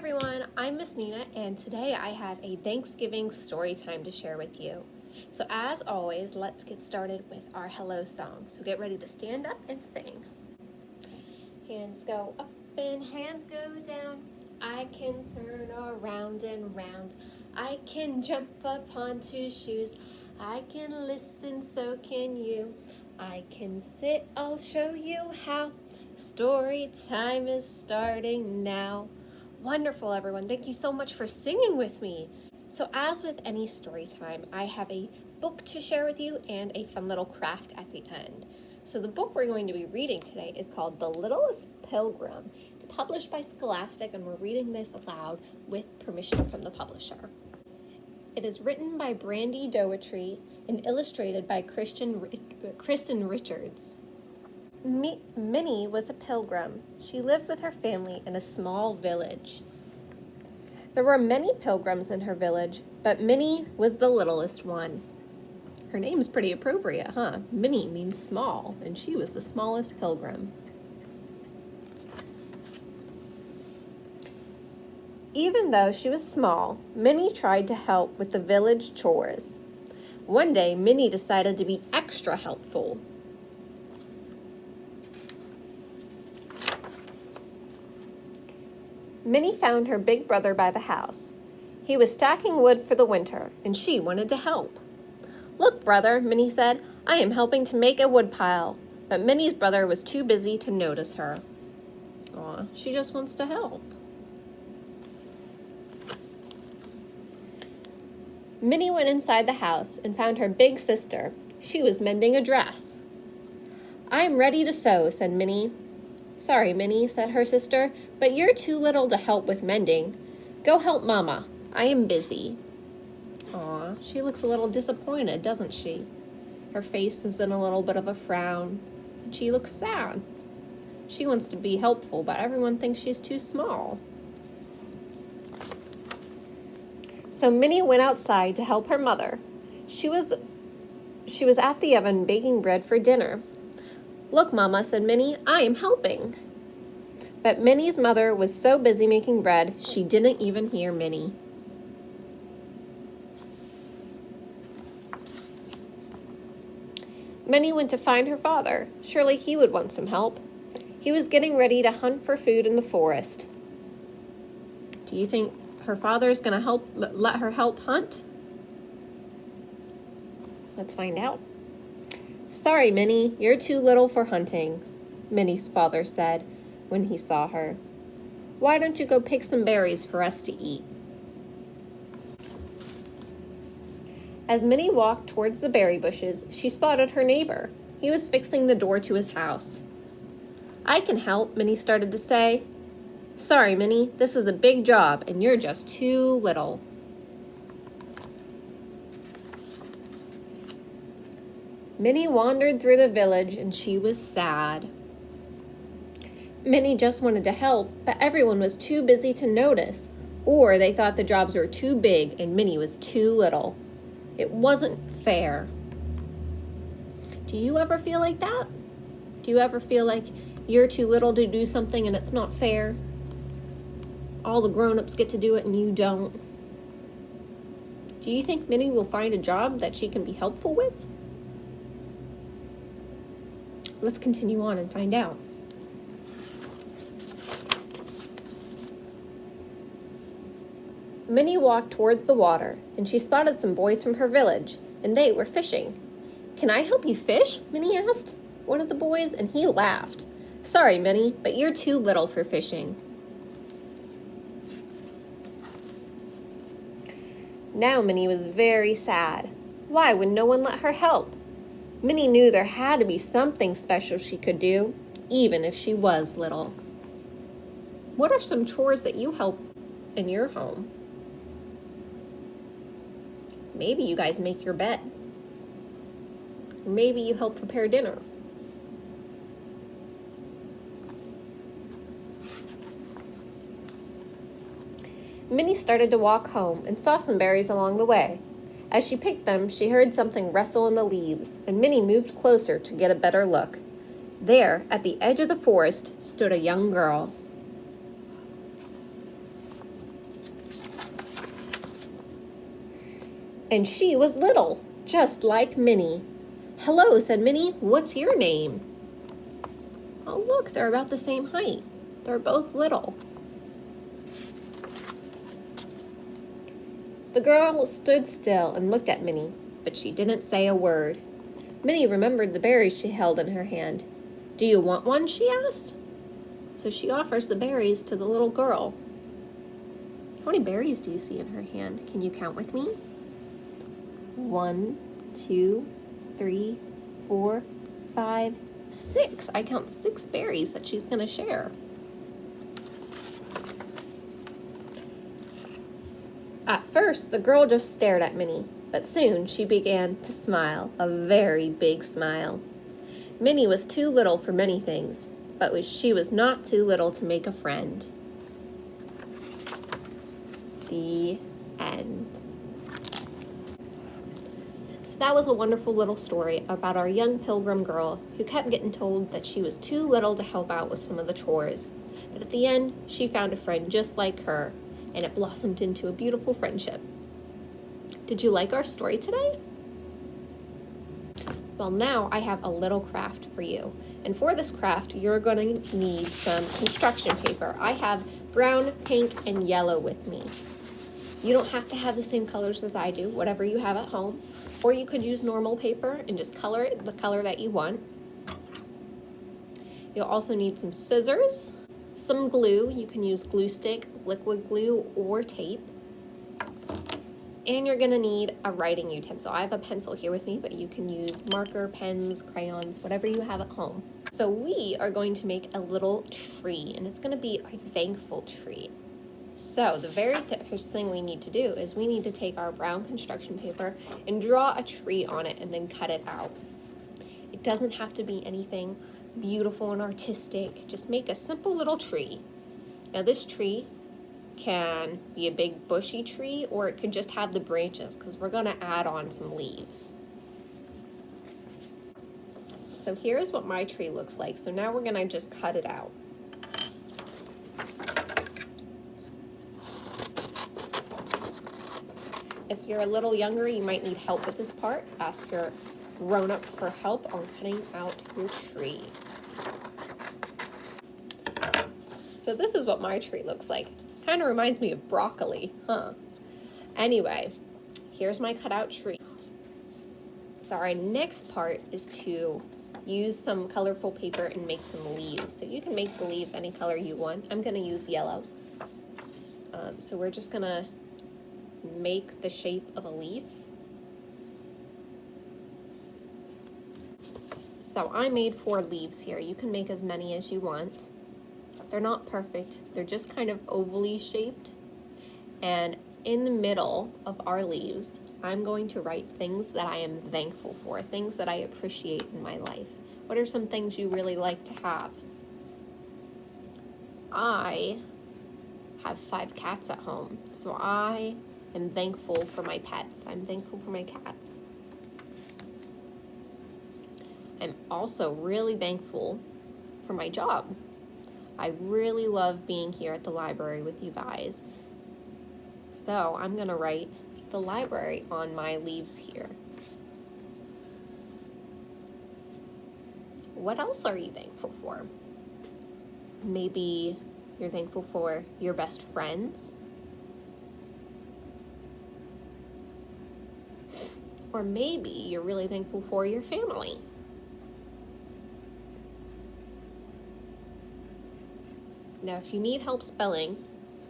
everyone, I'm Miss Nina, and today I have a Thanksgiving story time to share with you. So as always, let's get started with our hello song. So get ready to stand up and sing. Hands go up and hands go down. I can turn around and round. I can jump up onto shoes. I can listen, so can you. I can sit, I'll show you how. Story time is starting now. Wonderful, everyone. Thank you so much for singing with me. So as with any story time, I have a book to share with you and a fun little craft at the end. So the book we're going to be reading today is called The Littlest Pilgrim. It's published by Scholastic, and we're reading this aloud with permission from the publisher. It is written by Brandy Doherty and illustrated by Kristen Richards. Minnie was a pilgrim. She lived with her family in a small village. There were many pilgrims in her village, but Minnie was the littlest one. Her name's pretty appropriate, huh? Minnie means small, and she was the smallest pilgrim. Even though she was small, Minnie tried to help with the village chores. One day, Minnie decided to be extra helpful. Minnie found her big brother by the house. He was stacking wood for the winter, and she wanted to help. "Look, brother," Minnie said, "I am helping to make a wood pile." But Minnie's brother was too busy to notice her. Aw, she just wants to help. Minnie went inside the house and found her big sister. She was mending a dress. "I'm ready to sew," said Minnie. "Sorry, Minnie," said her sister, "but you're too little to help with mending. Go help Mama. I am busy." Aw, she looks a little disappointed, doesn't she? Her face is in a little bit of a frown. She looks sad. She wants to be helpful, but everyone thinks she's too small. So Minnie went outside to help her mother. She was at the oven baking bread for dinner. "Look, Mama," said Minnie, "I am helping." But Minnie's mother was so busy making bread, she didn't even hear Minnie. Minnie went to find her father. Surely he would want some help. He was getting ready to hunt for food in the forest. Do you think her father's going to let her help hunt? Let's find out. "Sorry, Minnie, you're too little for hunting," Minnie's father said when he saw her. "Why don't you go pick some berries for us to eat?" As Minnie walked towards the berry bushes, she spotted her neighbor. He was fixing the door to his house. "I can help," Minnie started to say. "Sorry, Minnie, this is a big job, and you're just too little." Minnie wandered through the village, and she was sad. Minnie just wanted to help, but everyone was too busy to notice, or they thought the jobs were too big and Minnie was too little. It wasn't fair. Do you ever feel like that? Do you ever feel like you're too little to do something and it's not fair? All the grown-ups get to do it and you don't. Do you think Minnie will find a job that she can be helpful with? Let's continue on and find out. Minnie walked towards the water, and she spotted some boys from her village, and they were fishing. "Can I help you fish?" Minnie asked one of the boys, and he laughed. "Sorry, Minnie, but you're too little for fishing." Now Minnie was very sad. Why would no one let her help? Minnie knew there had to be something special she could do, even if she was little. What are some chores that you help in your home? Maybe you guys make your bed. Or maybe you help prepare dinner. Minnie started to walk home and saw some berries along the way. As she picked them, she heard something rustle in the leaves, and Minnie moved closer to get a better look. There, at the edge of the forest, stood a young girl. And she was little, just like Minnie. "Hello," said Minnie. "What's your name?" Oh, look, they're about the same height. They're both little. The girl stood still and looked at Minnie, but she didn't say a word. Minnie remembered the berries she held in her hand. "Do you want one?" she asked. So she offers the berries to the little girl. How many berries do you see in her hand? Can you count with me? 1, 2, 3, 4, 5, 6. I count 6 berries that she's going to share. At first, the girl just stared at Minnie, but soon she began to smile, a very big smile. Minnie was too little for many things, but she was not too little to make a friend. The end. So that was a wonderful little story about our young pilgrim girl who kept getting told that she was too little to help out with some of the chores. But at the end, she found a friend just like her, and it blossomed into a beautiful friendship. Did you like our story today? Well, now I have a little craft for you. And for this craft, you're going to need some construction paper. I have brown, pink, and yellow with me. You don't have to have the same colors as I do, whatever you have at home. Or you could use normal paper and just color it the color that you want. You'll also need some scissors, some glue. You can use glue stick, liquid glue, or tape. And you're gonna need a writing utensil. I have a pencil here with me, but you can use marker, pens, crayons, whatever you have at home. So we are going to make a little tree, and it's gonna be a thankful tree. So the very first thing we need to do is we need to take our brown construction paper and draw a tree on it and then cut it out. It doesn't have to be anything beautiful and artistic. Just make a simple little tree. Now this tree can be a big bushy tree, or it could just have the branches because we're going to add on some leaves. So here's what my tree looks like. So now we're going to just cut it out. If you're a little younger, you might need help with this part. Ask your grown-up for help on cutting out your tree. So this is what my tree looks like. Kind of reminds me of broccoli, huh? Anyway, here's my cutout tree. So our next part is to use some colorful paper and make some leaves. So you can make the leaves any color you want. I'm gonna use yellow. So we're just gonna make the shape of a leaf. So I made 4 leaves here. You can make as many as you want. They're not perfect. They're just kind of ovally shaped. And in the middle of our leaves, I'm going to write things that I am thankful for, things that I appreciate in my life. What are some things you really like to have? I have 5 cats at home, so I am thankful for my pets. I'm thankful for my cats. I'm also really thankful for my job. I really love being here at the library with you guys. So I'm gonna write the library on my leaves here. What else are you thankful for? Maybe you're thankful for your best friends. Or maybe you're really thankful for your family. Now, if you need help spelling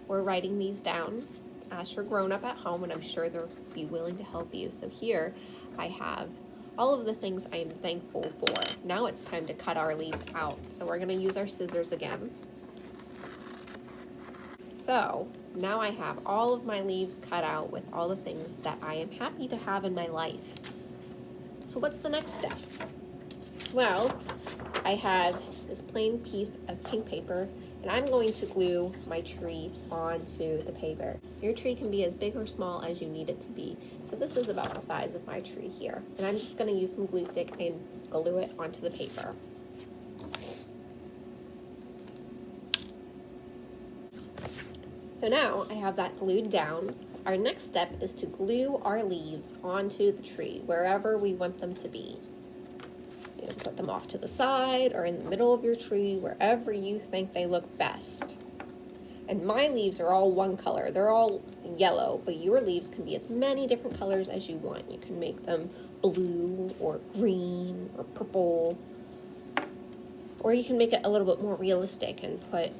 or writing these down, ask your grown-up at home, and I'm sure they'll be willing to help you. So here I have all of the things I am thankful for. Now it's time to cut our leaves out. So we're gonna use our scissors again. So now I have all of my leaves cut out with all the things that I am happy to have in my life. So what's the next step? Well, I have this plain piece of pink paper, and I'm going to glue my tree onto the paper. Your tree can be as big or small as you need it to be. So this is about the size of my tree here. And I'm just gonna use some glue stick and glue it onto the paper. So now I have that glued down. Our next step is to glue our leaves onto the tree, wherever we want them to be. You can put them off to the side or in the middle of your tree, wherever you think they look best. And my leaves are all one color. They're all yellow, but your leaves can be as many different colors as you want. You can make them blue or green or purple, or you can make it a little bit more realistic and put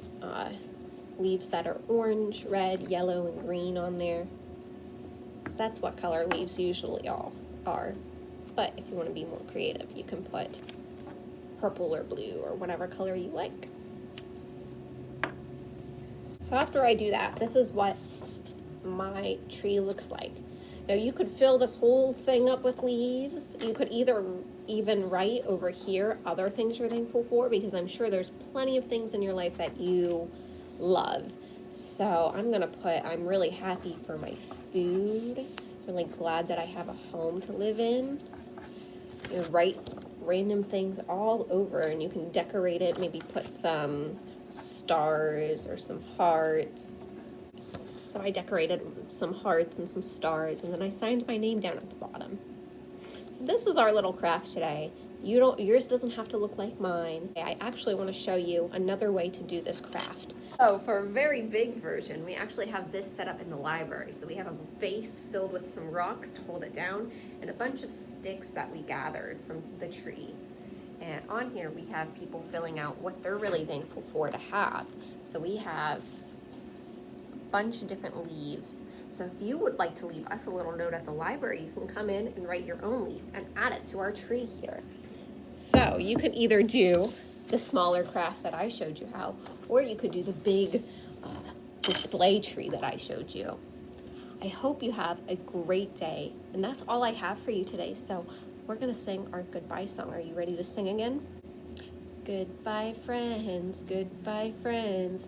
leaves that are orange, red, yellow, and green on there. That's what color leaves usually all are. But if you want to be more creative, you can put purple or blue or whatever color you like. So after I do that, this is what my tree looks like. Now you could fill this whole thing up with leaves. You could either even write over here other things you're thankful for, because I'm sure there's plenty of things in your life that you love. So I'm gonna put, I'm really happy for my food. Really glad that I have a home to live in. You know, write random things all over, and you can decorate it, maybe put some stars or some hearts. So I decorated some hearts and some stars, and then I signed my name down at the bottom. So this is our little craft today. Yours doesn't have to look like mine. I actually want to show you another way to do this craft. Oh, for a very big version, we actually have this set up in the library. So we have a vase filled with some rocks to hold it down and a bunch of sticks that we gathered from the tree. And on here we have people filling out what they're really thankful for to have. So we have a bunch of different leaves. So if you would like to leave us a little note at the library, you can come in and write your own leaf and add it to our tree here. So you could either do the smaller craft that I showed you how, or you could do the big display tree that I showed you. I hope you have a great day, and that's all I have for you today. So we're gonna sing our goodbye song. Are you ready to sing again? Goodbye friends,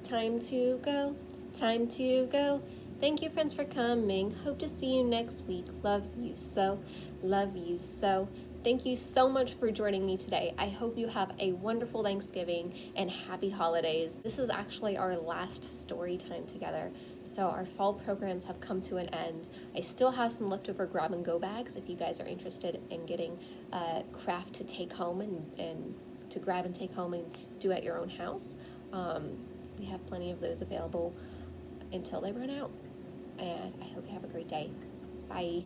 time to go, time to go. Thank you friends for coming, hope to see you next week. Love you so, love you so. Thank you so much for joining me today. I hope you have a wonderful Thanksgiving and happy holidays. This is actually our last story time together, so our fall programs have come to an end. I still have some leftover grab and go bags if you guys are interested in getting a craft to take home and to grab and take home and do at your own house. We have plenty of those available until they run out. And I hope you have a great day. Bye.